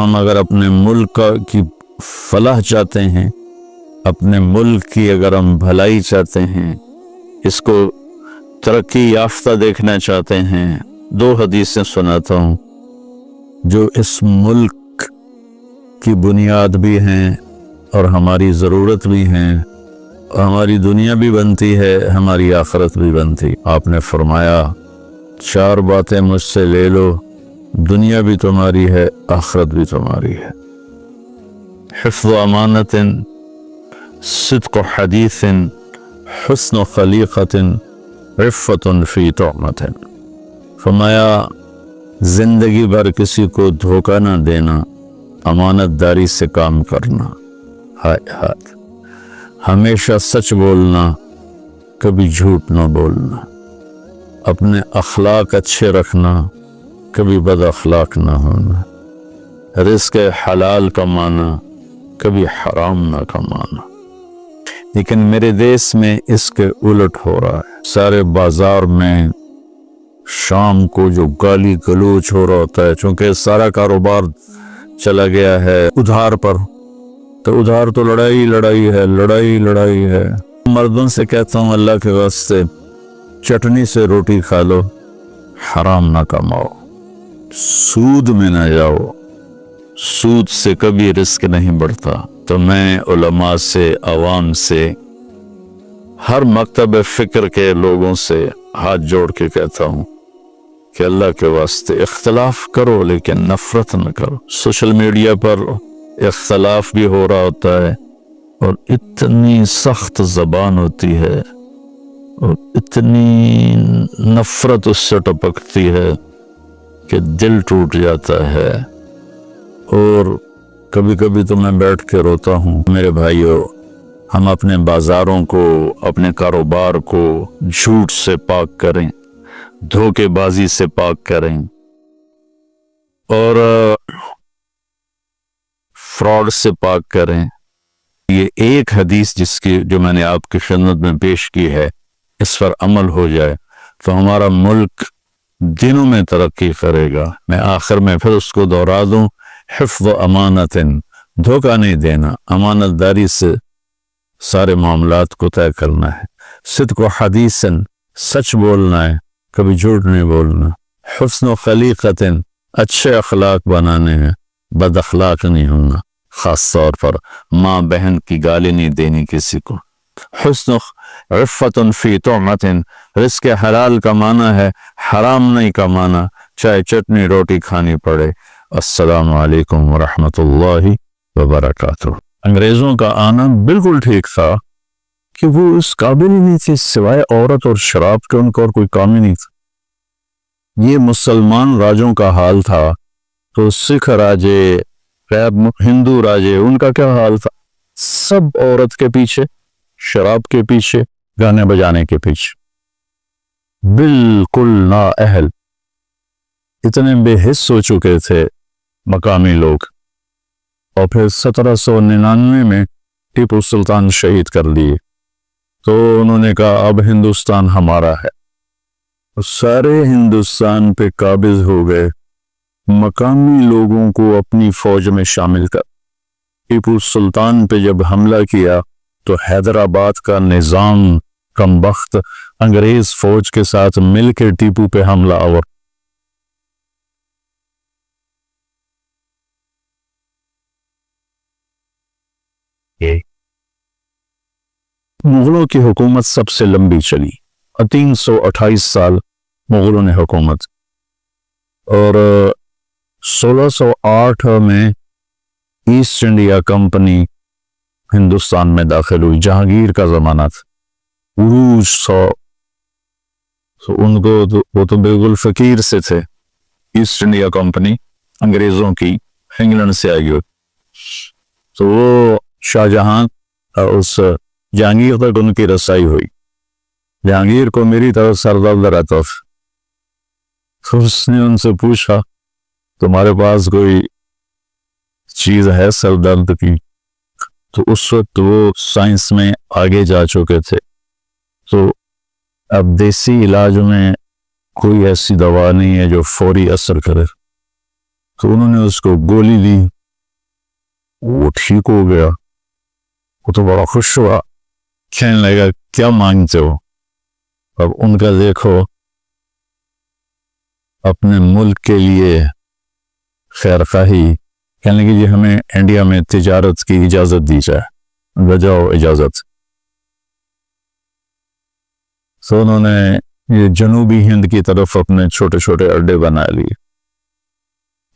ہم اگر اپنے ملک کی فلاح چاہتے ہیں، اپنے ملک کی اگر ہم بھلائی چاہتے ہیں، اس کو ترقی یافتہ دیکھنا چاہتے ہیں، 2 حدیثیں سناتا ہوں جو اس ملک کی بنیاد بھی ہیں اور ہماری ضرورت بھی ہیں، اور ہماری دنیا بھی بنتی ہے، ہماری آخرت بھی بنتی۔ آپ نے فرمایا 4 باتیں مجھ سے لے لو، دنیا بھی تمہاری ہے، آخرت بھی تمہاری ہے۔ حفظ امانت، صدق حدیث، حسن خلیقت، عفت فی طعمت۔ فرمایا زندگی بھر کسی کو دھوکہ نہ دینا، امانت داری سے کام کرنا، ہمیشہ سچ بولنا، کبھی جھوٹ نہ بولنا، اپنے اخلاق اچھے رکھنا، کبھی بد اخلاق نہ ہونا، رزق حلال کمانا، کبھی حرام نہ کمانا۔ لیکن میرے دیس میں اس کے الٹ ہو رہا ہے۔ سارے بازار میں شام کو جو گالی گلوچ ہو رہا ہوتا ہے، چونکہ سارا کاروبار چلا گیا ہے ادھار پر، تو ادھار تو لڑائی ہے۔ مردوں سے کہتا ہوں اللہ کے واسطے چٹنی سے روٹی کھا لو، حرام نہ کماؤ، سود میں نہ جاؤ، سود سے کبھی رزق نہیں بڑھتا۔ تو میں علماء سے، عوام سے، ہر مکتب فکر کے لوگوں سے ہاتھ جوڑ کے کہتا ہوں کہ اللہ کے واسطے اختلاف کرو لیکن نفرت نہ کرو۔ سوشل میڈیا پر اختلاف بھی ہو رہا ہوتا ہے اور اتنی سخت زبان ہوتی ہے اور اتنی نفرت اس سے ٹپکتی ہے کہ دل ٹوٹ جاتا ہے، اور کبھی کبھی تو میں بیٹھ کے روتا ہوں۔ میرے بھائیو، ہم اپنے بازاروں کو، اپنے کاروبار کو جھوٹ سے پاک کریں، دھوکے بازی سے پاک کریں، اور فراڈ سے پاک کریں۔ یہ ایک حدیث جو میں نے آپ کی خدمت میں پیش کی ہے، اس پر عمل ہو جائے تو ہمارا ملک دنوں میں ترقی کرے گا۔ میں آخر میں پھر اس کو دہرا دوں، حفظ امانت، دھوکہ نہیں دینا، امانت داری سے سارے معاملات کو طے کرنا ہے۔ صدق و حدیث، سچ بولنا ہے، کبھی جھوٹ نہیں بولنا۔ حسن و خلیقت، اچھے اخلاق بنانے ہیں، بد اخلاق نہیں ہونا، خاص طور پر ماں بہن کی گالی نہیں دینی کسی کو۔ حسن عفت فی طعمت، رزق حلال کمانا ہے، حرام نہیں کمانا، چاہے چٹنی روٹی کھانی پڑے۔ السلام علیکم ورحمۃ اللہ وبرکاتہ۔ انگریزوں کا آنا بالکل ٹھیک تھا کہ وہ اس قابل ہی نہیں تھے، سوائے عورت اور شراب کے ان کو اور کوئی کام ہی نہیں تھا۔ یہ مسلمان راجوں کا حال تھا تو سکھ راجے، ہندو راجے، ان کا کیا حال تھا؟ سب عورت کے پیچھے، شراب کے پیچھے، گانے بجانے کے پیچھے، بالکل نااہل، اتنے بے حس ہو چکے تھے مقامی لوگ۔ اور پھر 1799 میں ٹیپو سلطان شہید کر لیے تو انہوں نے کہا اب ہندوستان ہمارا ہے، سارے ہندوستان پہ قابض ہو گئے، مقامی لوگوں کو اپنی فوج میں شامل کر۔ ٹیپو سلطان پہ جب حملہ کیا تو حیدرآباد کا نظام کمبخت انگریز فوج کے ساتھ مل کے ٹیپو پہ حملہ آور۔ مغلوں کی حکومت سب سے لمبی چلی، 328 سال مغلوں نے حکومت، اور 1608 میں ایسٹ انڈیا کمپنی ہندوستان میں داخل ہوئی۔ جہانگیر کا زمانہ تھا، عروج ان کو وہ تو بالکل فقیر سے تھے۔ ایسٹ انڈیا کمپنی انگریزوں کی انگلینڈ سے آئی ہوئی، تو وہ شاہ جہاں اس جہانگیر تک ان کی رسائی ہوئی۔ جہانگیر کو میری طرف سر درد رہتا تھا، تو اس نے ان سے پوچھا تمہارے پاس کوئی چیز ہے سر درد کی؟ تو اس وقت وہ سائنس میں آگے جا چکے تھے، تو اب دیسی علاج میں کوئی ایسی دوا نہیں ہے جو فوری اثر کرے، تو انہوں نے اس کو گولی دی، وہ ٹھیک ہو گیا۔ وہ تو بڑا خوش ہوا، کہنے لگا کیا مانگتے ہو؟ اب ان کا دیکھو، اپنے ملک کے لیے خیر خواہی، کہنے لگے جی ہمیں انڈیا میں تجارت کی اجازت دی جائے، بجاؤ اجازت۔ تو انہوں نے یہ جنوبی ہند کی طرف اپنے چھوٹے چھوٹے اڈے بنا لیے۔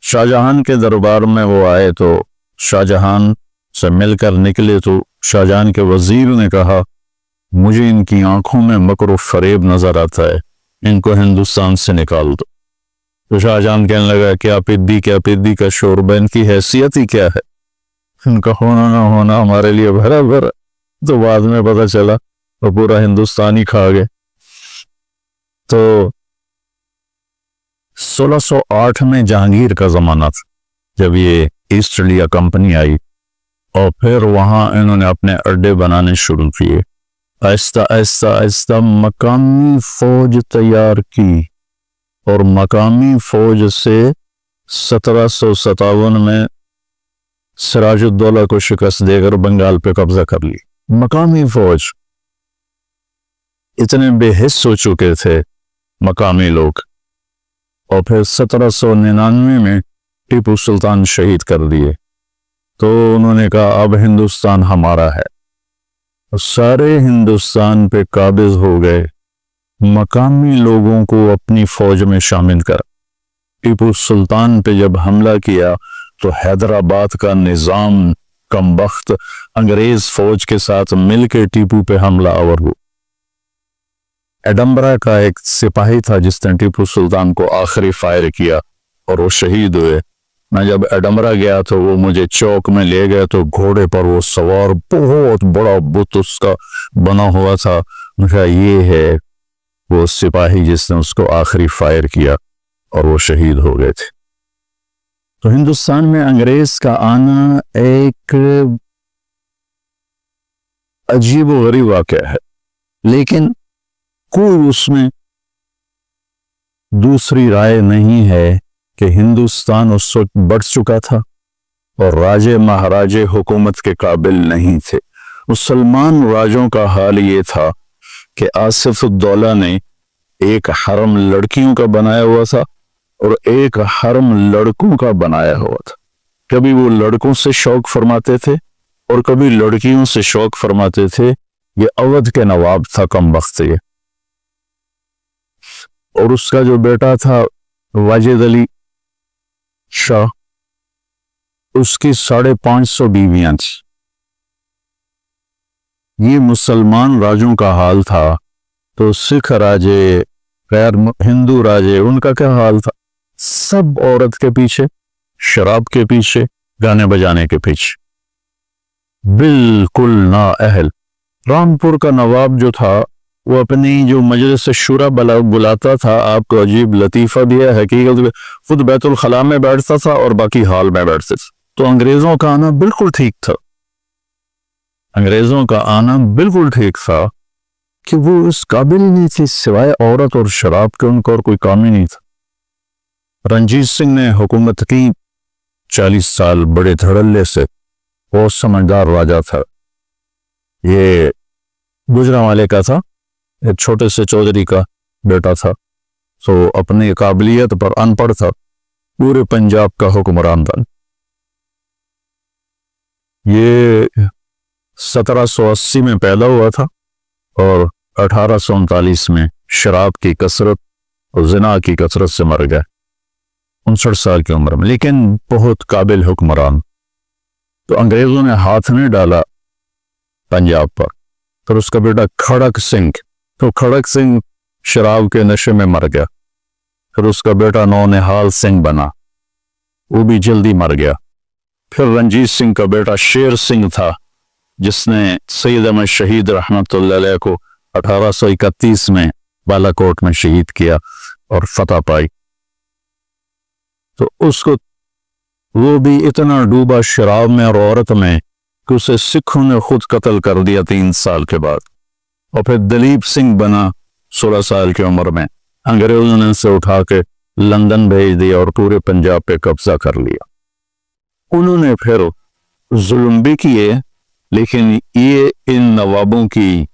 شاہ جہان کے دربار میں وہ آئے تو شاہ جہان سے مل کر نکلے تو شاہ جہان کے وزیر نے کہا مجھے ان کی آنکھوں میں مکر و فریب نظر آتا ہے، ان کو ہندوستان سے نکال دو۔ تو شاہ جہان کہنے لگا کیا پدی کا شوربہ، ان کی حیثیت ہی کیا ہے، ان کا ہونا نہ ہونا ہمارے لیے برابر۔ تو بعد میں پتہ چلا وہ پورا ہندوستان ہی کھا گئے۔ تو 1608 میں جہانگیر کا زمانہ تھا جب یہ ایسٹ انڈیا کمپنی آئی، اور پھر وہاں انہوں نے اپنے اڈے بنانے شروع کیے۔ آہستہ آہستہ آہستہ مقامی فوج تیار کی، اور مقامی فوج سے 1757 میں سراج الدولہ کو شکست دے کر بنگال پہ قبضہ کر لی۔ مقامی فوج اتنے بے حس ہو چکے تھے مقامی لوگ، اور پھر 1799 میں ٹیپو سلطان شہید کر دیے۔ تو انہوں نے کہا اب ہندوستان ہمارا ہے، سارے ہندوستان پہ قابض ہو گئے، مقامی لوگوں کو اپنی فوج میں شامل کر۔ ٹیپو سلطان پہ جب حملہ کیا تو حیدرآباد کا نظام کمبخت انگریز فوج کے ساتھ مل کے ٹیپو پہ حملہ آور ہو۔ ایڈمبرا کا ایک سپاہی تھا جس نے ٹیپو سلطان کو آخری فائر کیا اور وہ شہید ہوئے۔ میں جب ایڈمبرا گیا تو وہ مجھے چوک میں لے گئے تو گھوڑے پر وہ سوار بہت بڑا بت اس کا بنا ہوا تھا۔ میں کہا یہ ہے وہ سپاہی جس نے اس کو آخری فائر کیا، اور وہ شہید ہو گئے تھے۔ تو ہندوستان میں انگریز کا آنا ایک عجیب و غریب واقعہ ہے، لیکن کوئی اس میں دوسری رائے نہیں ہے کہ ہندوستان اس وقت بڑھ چکا تھا اور راجے مہاراجے حکومت کے قابل نہیں تھے۔ مسلمان راجوں کا حال یہ تھا کہ آصف الدولہ نے ایک حرم لڑکیوں کا بنایا ہوا تھا اور ایک حرم لڑکوں کا بنایا ہوا تھا۔ کبھی وہ لڑکوں سے شوق فرماتے تھے اور کبھی لڑکیوں سے شوق فرماتے تھے۔ یہ اودھ کے نواب تھا کمبخت یہ، اور اس کا جو بیٹا تھا واجد علی شاہ، اس کی 550 بیویاں تھیں۔ یہ مسلمان راجوں کا حال تھا، تو سکھ راجے، غیر ہندو راجے، ان کا کیا حال تھا؟ سب عورت کے پیچھے، شراب کے پیچھے، گانے بجانے کے پیچھے، بالکل نا اہل۔ رامپور کا نواب جو تھا وہ اپنی جو مجلس شورا بلاتا تھا، آپ کو عجیب لطیفہ بھی ہے، حقیقت خود بیت الخلاء میں بیٹھتا تھا اور باقی ہال میں بیٹھتے تھے۔ تو انگریزوں کا آنا بالکل ٹھیک تھا، انگریزوں کا آنا بالکل ٹھیک تھا کہ وہ اس قابل ہی نہیں تھی، سوائے عورت اور شراب کے ان کو اور کوئی کام ہی نہیں تھا۔ رنجیت سنگھ نے حکومت کی 40 سال بڑے دھڑلے سے، بہت سمجھدار راجا تھا۔ یہ گجرانوالے کا تھا، ایک چھوٹے سے چودھری کا بیٹا تھا، تو اپنی قابلیت پر ان پڑھ تھا، پورے پنجاب کا حکمران تھا۔ یہ 1780 میں پیدا ہوا تھا اور 1839 میں شراب کی کثرت اور زنا کی کثرت سے مر گیا، 59 سال کی عمر میں، لیکن بہت قابل حکمران۔ تو انگریزوں نے ہاتھ نہیں ڈالا پنجاب پر۔ پھر اس کا بیٹا کھڑک سنگھ، تو کھڑک سنگھ شراب کے نشے میں مر گیا۔ پھر اس کا بیٹا نونہال سنگھ بنا، وہ بھی جلدی مر گیا۔ پھر رنجیت سنگھ کا بیٹا شیر سنگھ تھا، جس نے سید احمد شہید رحمت اللہ علیہ کو 1831 میں بالا کوٹ میں شہید کیا اور فتح پائی۔ تو اس کو وہ بھی اتنا ڈوبا شراب میں اور عورت میں کہ اسے سکھوں نے خود قتل کر دیا 3 سال کے بعد۔ اور پھر دلیپ سنگھ بنا 16 سال کی عمر میں، انگریزوں نے اسے اٹھا کے لندن بھیج دیا اور پورے پنجاب پہ قبضہ کر لیا۔ انہوں نے پھر ظلم بھی کیے، لیکن یہ ان نوابوں کی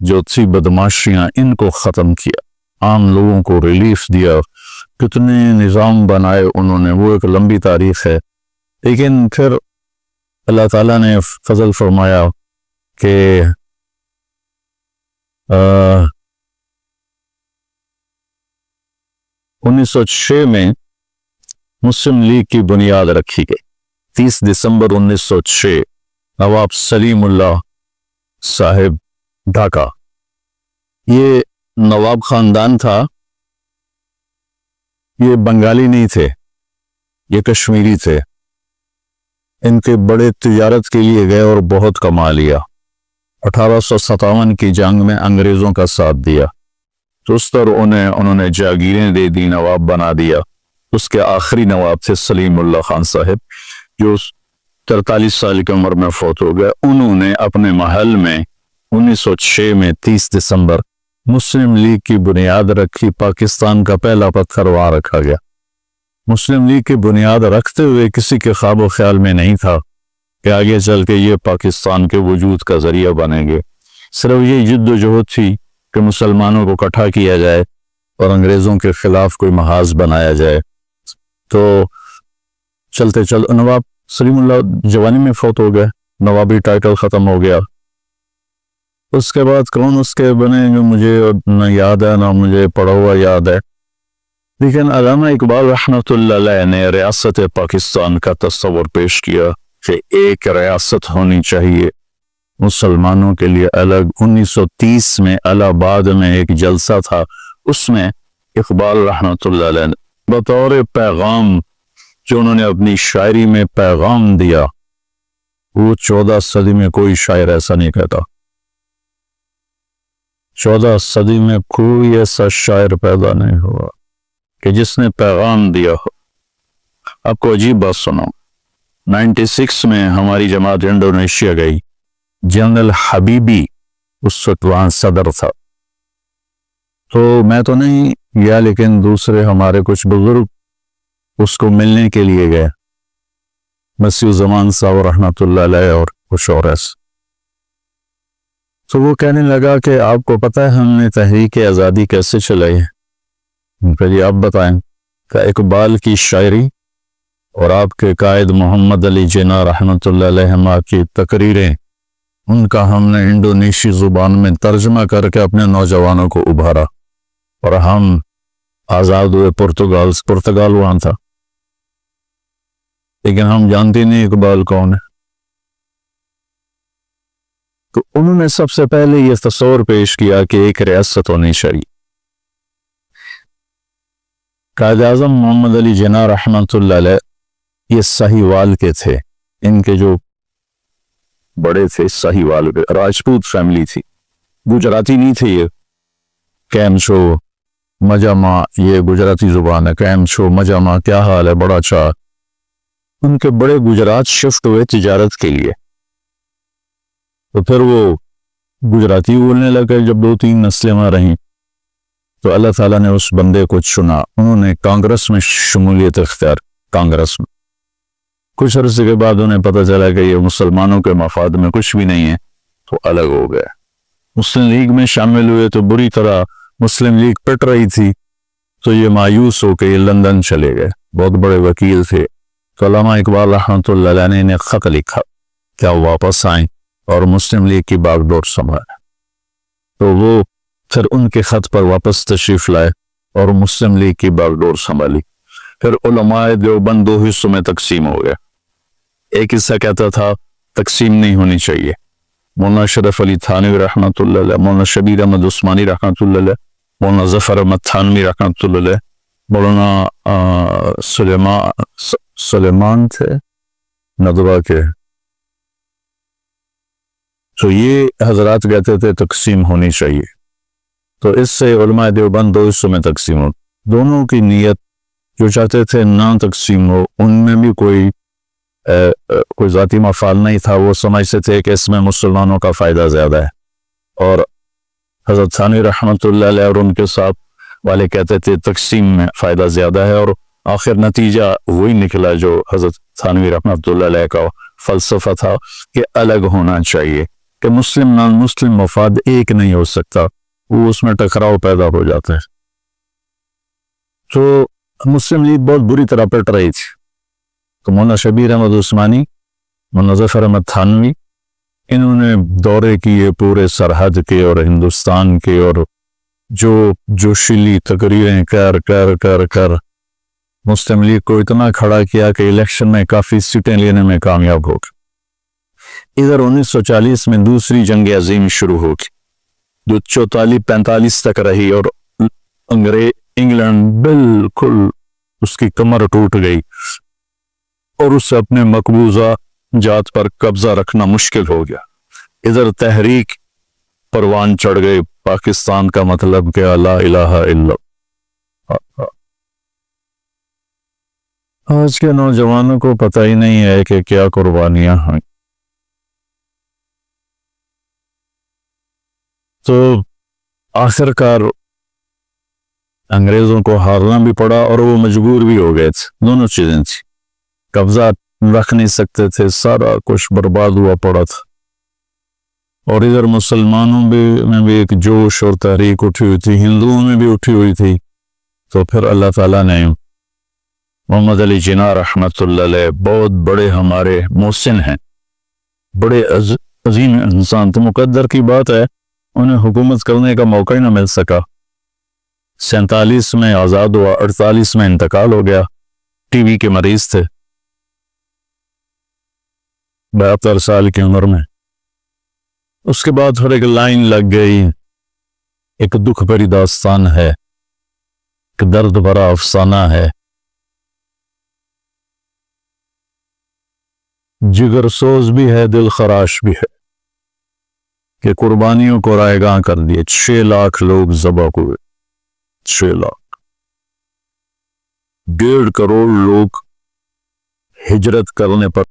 جو تھی بدماشیاں، ان کو ختم کیا، عام لوگوں کو ریلیف دیا، کتنے نظام بنائے انہوں نے، وہ ایک لمبی تاریخ ہے۔ لیکن پھر اللہ تعالیٰ نے فضل فرمایا کہ 1906 میں مسلم لیگ کی بنیاد رکھی گئی۔ 30 دسمبر 1906 نواب سلیم اللہ صاحب ڈھاکہ، یہ نواب خاندان تھا، یہ بنگالی نہیں تھے، یہ کشمیری تھے۔ ان کے بڑے تجارت کے لیے گئے اور بہت کما لیا۔ 1857 کی جنگ میں انگریزوں کا ساتھ دیا تو اس طرح انہوں نے جاگیریں دے دی، نواب بنا دیا۔ اس کے آخری نواب تھے سلیم اللہ خان صاحب، جو 43 سال کی عمر میں فوت ہو گئے۔ انہوں نے اپنے محل میں 1906 میں 30 دسمبر مسلم لیگ کی بنیاد رکھی۔ پاکستان کا پہلا پتھر وہاں رکھا گیا۔ مسلم لیگ کی بنیاد رکھتے ہوئے کسی کے خواب و خیال میں نہیں تھا کہ آگے چل کے یہ پاکستان کے وجود کا ذریعہ بنیں گے۔ صرف یہ جد و جہد تھی کہ مسلمانوں کو اکٹھا کیا جائے اور انگریزوں کے خلاف کوئی محاذ بنایا جائے۔ تو چلتے نواب سلیم اللہ جوانی میں فوت ہو گئے، نوابی ٹائٹل ختم ہو گیا۔ اس کے بعد کون اس کے بنے جو مجھے نہ یاد ہے، نہ مجھے پڑھا ہوا یاد ہے، لیکن علامہ اقبال رحمۃ اللہ علیہ نے ریاست پاکستان کا تصور پیش کیا کہ ایک ریاست ہونی چاہیے مسلمانوں کے لیے الگ۔ 1930 میں الہ آباد میں ایک جلسہ تھا، اس میں اقبال رحمۃ اللہ علیہ نے بطور پیغام جو انہوں نے اپنی شاعری میں پیغام دیا، وہ 14 صدی میں کوئی شاعر ایسا نہیں کہتا۔ 14 صدی میں کوئی ایسا شاعر پیدا نہیں ہوا کہ جس نے پیغام دیا ہو۔ آپ کو عجیب بات سناؤں، 96 میں ہماری جماعت انڈونیشیا گئی، جنرل حبیبی اس وقت وہاں صدر تھا، تو میں تو نہیں گیا لیکن دوسرے ہمارے کچھ بزرگ اس کو ملنے کے لیے گئے، مسیح زمان صاحب رحمۃ اللہ علیہ اور کچھ اور ایسے۔ تو وہ کہنے لگا کہ آپ کو پتہ ہے ہم نے تحریک آزادی کیسے چلائی ہے؟ پہلے آپ بتائیں۔ کہ اقبال کی شاعری اور آپ کے قائد محمد علی جناح رحمۃ اللہ علیہ کی تقریریں، ان کا ہم نے انڈونیشی زبان میں ترجمہ کر کے اپنے نوجوانوں کو ابھارا، اور ہم آزاد ہوئے۔ پرتگال وہاں تھا، لیکن ہم جانتے نہیں اقبال کون ہے۔ تو انہوں نے سب سے پہلے یہ تصور پیش کیا کہ ایک ریاست ہونی چاہیے۔ قائد اعظم محمد علی جناح رحمۃ اللہ علیہ یہ ساہیوال کے تھے، ان کے جو بڑے تھے ساہیوال کے، راجپوت فیملی تھی، گجراتی نہیں تھے یہ۔ کیم چھو مجامہ، یہ گجراتی زبان ہے، کیم چھو مجامہ، کیا حال ہے، بڑا اچھا۔ ان کے بڑے گجرات شفٹ ہوئے تجارت کے لیے، تو پھر وہ گجراتی بولنے لگے۔ جب 2-3 نسلیں وہاں رہیں تو اللہ تعالیٰ نے اس بندے کو چنا، انہوں نے کانگریس میں شمولیت اختیار، کانگریس میں۔ کچھ عرصے کے بعد انہیں پتہ چلا کہ یہ مسلمانوں کے مفاد میں کچھ بھی نہیں ہے، تو الگ ہو گئے۔ مسلم لیگ میں شامل ہوئے تو بری طرح مسلم لیگ پٹ رہی تھی، تو یہ مایوس ہو کے یہ لندن چلے گئے، بہت بڑے وکیل تھے۔ تو علامہ اقبال رحمۃ اللہ علیہ نے انہیں خط لکھا کہ وہ واپس آئیں اور مسلم لیگ کی باغ ڈور سنبھالیں۔ تو وہ پھر ان کے خط پر واپس تشریف لائے اور مسلم لیگ کی باغ ڈور سنبھالی۔ پھر علماء دیوبند 2 حصوں میں تقسیم ہو گیا۔ ایک حصہ کہتا تھا تقسیم نہیں ہونی چاہیے، مولانا شرف علی تھانوی رحمۃ اللہ علیہ، مولانا شبیر احمد عثمانی رحمۃ اللہ علیہ، مولانا ظفر احمد تھانوی رحمۃ اللہ علیہ، مولانا سلیمان تھے ندوہ کے، تو یہ حضرات کہتے تھے تقسیم ہونی چاہیے۔ تو اس سے علماء دیوبند 2 حصوں میں تقسیم ہو۔ دونوں کی نیت، جو چاہتے تھے نہ تقسیم ہو، ان میں بھی کوئی ذاتی مفاد نہیں تھا، وہ سمجھتے تھے کہ اس میں مسلمانوں کا فائدہ زیادہ ہے۔ اور حضرت ثانوی رحمۃ اللہ علیہ اور ان کے ساتھ والے کہتے تھے تقسیم میں فائدہ زیادہ ہے، اور آخر نتیجہ وہی نکلا جو حضرت تھانوی رحمۃ اللہ علیہ کا فلسفہ تھا کہ الگ ہونا چاہیے، کہ مسلم نان مسلم مفاد ایک نہیں ہو سکتا، وہ اس میں ٹکراؤ پیدا ہو جاتا ہے۔ تو مسلم لیگ بہت بری طرح پٹ رہی تھی، تو مولانا شبیر احمد عثمانی، مولانا ظفر احمد تھانوی، انہوں نے دورے کیے پورے سرحد کے اور ہندوستان کے، اور جو جوشیلی تقریریں کر مسلم لیگ کو اتنا کھڑا کیا کہ الیکشن میں کافی سیٹیں لینے میں کامیاب ہو گئی۔ ادھر 1940 میں دوسری جنگ عظیم شروع ہو گئی جو 44-45 تک رہی، اور انگلینڈ بالکل اس کی کمر ٹوٹ گئی اور اس سے اپنے مقبوضہ جات پر قبضہ رکھنا مشکل ہو گیا۔ ادھر تحریک پروان چڑھ گئی، پاکستان کا مطلب کیا، لا الہ الا اللہ۔ آج کے نوجوانوں کو پتہ ہی نہیں ہے کہ کیا قربانیاں ہیں۔ تو آخر کار انگریزوں کو ہارنا بھی پڑا اور وہ مجبور بھی ہو گئے تھے، دونوں چیزیں تھی، قبضہ رکھ نہیں سکتے تھے، سارا کچھ برباد ہوا پڑا تھا۔ اور ادھر مسلمانوں میں بھی ایک جوش اور تحریک اٹھی ہوئی تھی، ہندوؤں میں بھی اٹھی ہوئی تھی۔ تو پھر اللہ تعالیٰ نے محمد علی جناح رحمۃ اللہ علیہ، بہت بڑے ہمارے محسن ہیں، بڑے عظیم انسان، تو مقدر کی بات ہے انہیں حکومت کرنے کا موقع ہی نہ مل سکا۔ 47 میں آزاد ہوا، 48 میں انتقال ہو گیا، ٹی وی کے مریض تھے 72 سال کی عمر میں۔ اس کے بعد پھر ایک لائن لگ گئی، ایک دکھ بھری داستان ہے، ایک درد بھرا افسانہ ہے، جگر سوز بھی ہے، دل خراش بھی ہے، کہ قربانیوں کو رائے گاں کر دیے، 6 لاکھ لوگ ذبح ہوئے، 6 لاکھ، 1.5 کروڑ لوگ ہجرت کرنے پر